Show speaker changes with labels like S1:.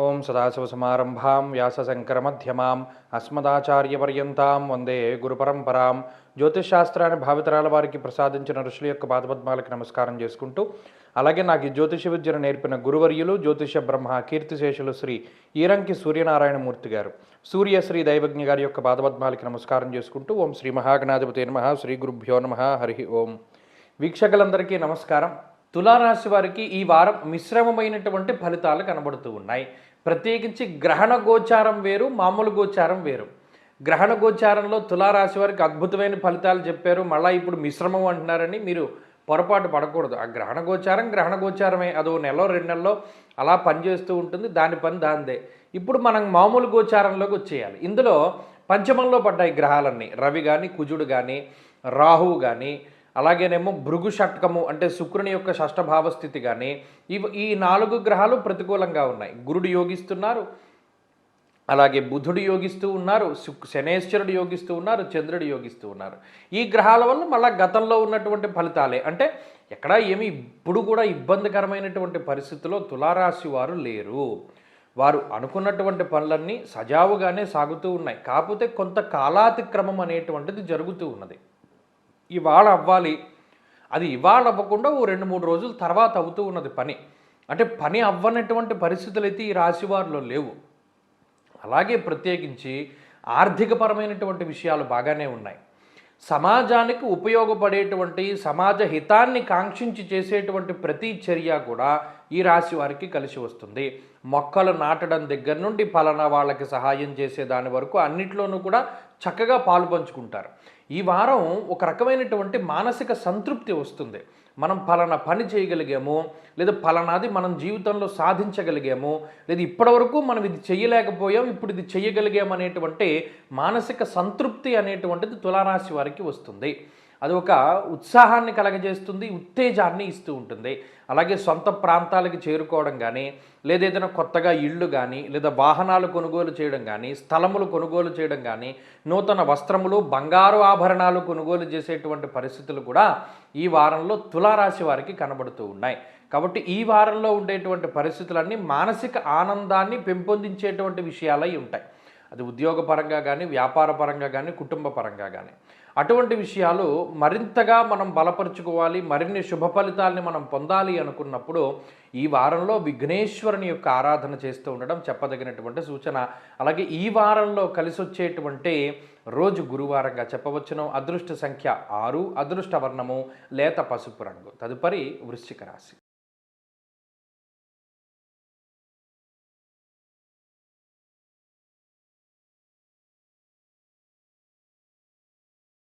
S1: ఓం సదాశివసమారంభాం వ్యాసశంకరమధ్యమాం అస్మదాచార్యపర్యంతాం వందే గురుపరంపరాం. జ్యోతిషశాస్త్రాన్ని భావితరాల వారికి ప్రసాదించిన ఋషుల యొక్క పాదపద్మాలకి నమస్కారం చేసుకుంటూ, అలాగే నాకు ఈ జ్యోతిష విద్యను నేర్పిన గురువర్యులు జ్యోతిష బ్రహ్మ కీర్తిశేషులు శ్రీ ఈరంకి సూర్యనారాయణమూర్తి గారు, సూర్యశ్రీ దైవజ్ఞ గారి యొక్క పాదపద్మాలకి నమస్కారం చేసుకుంటూ, ఓం శ్రీ మహాగణాధిపతి నమః, శ్రీ గురుభ్యో నమః, హరి ఓం. వీక్షకులందరికీ నమస్కారం. తులారాశి వారికి ఈ వారం మిశ్రమమైనటువంటి ఫలితాలు కనబడుతూ ఉన్నాయి. ప్రత్యేకించి గ్రహణ గోచారం వేరు, మామూలు గోచారం వేరు. గ్రహణ గోచారంలో తులారాశి వారికి అద్భుతమైన ఫలితాలు చెప్పారు, మళ్ళీ ఇప్పుడు మిశ్రమం అంటున్నారని మీరు పొరపాటు పడకూడదు. ఆ గ్రహణ గోచారమే, అదో నెలలో 2 నెలల్లో అలా పనిచేస్తూ ఉంటుంది, దాని పని దాందే. ఇప్పుడు మనం మామూలు గోచారంలోకి వచ్చేయాలి. ఇందులో పంచమంలో పడ్డాయి గ్రహాలన్నీ, రవి కానీ, కుజుడు కానీ, రాహువు కానీ, అలాగేనేమో భృగు షట్కము అంటే శుక్రుని యొక్క షష్ఠభావస్థితి కానీ, ఈ 4 గ్రహాలు ప్రతికూలంగా ఉన్నాయి. గురుడు యోగిస్తున్నారు, అలాగే బుధుడు యోగిస్తూ ఉన్నారు, శనేశ్వరుడు యోగిస్తూ ఉన్నారు, చంద్రుడు యోగిస్తూ ఉన్నారు. ఈ గ్రహాల వల్ల మళ్ళీ గతంలో ఉన్నటువంటి ఫలితాలే, అంటే ఎక్కడా ఏమి ఇప్పుడు కూడా ఇబ్బందికరమైనటువంటి పరిస్థితుల్లో తులారాశి వారు లేరు. వారు అనుకున్నటువంటి పనులన్నీ సజావుగానే సాగుతూ ఉన్నాయి. కాకపోతే కొంత కాలాతిక్రమం అనేటువంటిది జరుగుతూ ఉన్నది. ఇవాళ అవ్వాలి, అది ఇవాళ అవ్వకుండా ఓ 2-3 రోజుల తర్వాత అవుతూ ఉన్నది పని. అంటే పని అవ్వనటువంటి పరిస్థితులు అయితే ఈ రాశివారిలో లేవు. అలాగే ప్రత్యేకించి ఆర్థికపరమైనటువంటి విషయాలు బాగానే ఉన్నాయి. సమాజానికి ఉపయోగపడేటువంటి, సమాజ హితాన్ని కాంక్షించి చేసేటువంటి ప్రతి చర్య కూడా ఈ రాశి వారికి కలిసి వస్తుంది. మొక్కలు నాటడం దగ్గర నుండి పలానా వాళ్ళకి సహాయం చేసే దాని వరకు అన్నిట్లోనూ కూడా చక్కగా పాలు పంచుకుంటారు. ఈ వారం ఒక రకమైనటువంటి మానసిక సంతృప్తి వస్తుంది. మనం పలానా పని చేయగలిగాము, లేదా పలానాది మనం జీవితంలో సాధించగలిగాము, లేదా ఇప్పటివరకు మనం ఇది చేయలేకపోయాం, ఇప్పుడు ఇది చేయగలిగాము అనేటువంటి మానసిక సంతృప్తి అనేటువంటిది తులారాశి వారికి వస్తుంది. అది ఒక ఉత్సాహాన్ని కలగజేస్తుంది, ఉత్తేజాన్ని ఇస్తూ ఉంటుంది. అలాగే సొంత ప్రాంతాలకి చేరుకోవడం కానీ, లేదా ఏదైనా కొత్తగా ఇళ్ళు కానీ, లేదా వాహనాలు కొనుగోలు చేయడం కానీ, స్థలములు కొనుగోలు చేయడం కానీ, నూతన వస్త్రములు, బంగారు ఆభరణాలు కొనుగోలు చేసేటువంటి పరిస్థితులు కూడా ఈ వారంలో తులారాశి వారికి కనబడుతూ ఉన్నాయి. కాబట్టి ఈ వారంలో ఉండేటువంటి పరిస్థితులన్నీ మానసిక ఆనందాన్ని పెంపొందించేటువంటి విషయాలై ఉంటాయి. అది ఉద్యోగపరంగా కానీ, వ్యాపార పరంగా కానీ, కుటుంబ పరంగా కానీ. అటువంటి విషయాలు మరింతగా మనం బలపరుచుకోవాలి, మరిన్ని శుభ ఫలితాలని మనం పొందాలి అనుకున్నప్పుడు ఈ వారంలో విఘ్నేశ్వరుని యొక్క ఆరాధన చేస్తూ ఉండడం చెప్పదగినటువంటి సూచన. అలాగే ఈ వారంలో కలిసి వచ్చేటువంటి రోజు గురువారంగా చెప్పవచ్చును. అదృష్ట సంఖ్య 6, అదృష్ట వర్ణము లేత పసుపు రంగు. తదుపరి వృశ్చిక రాశి.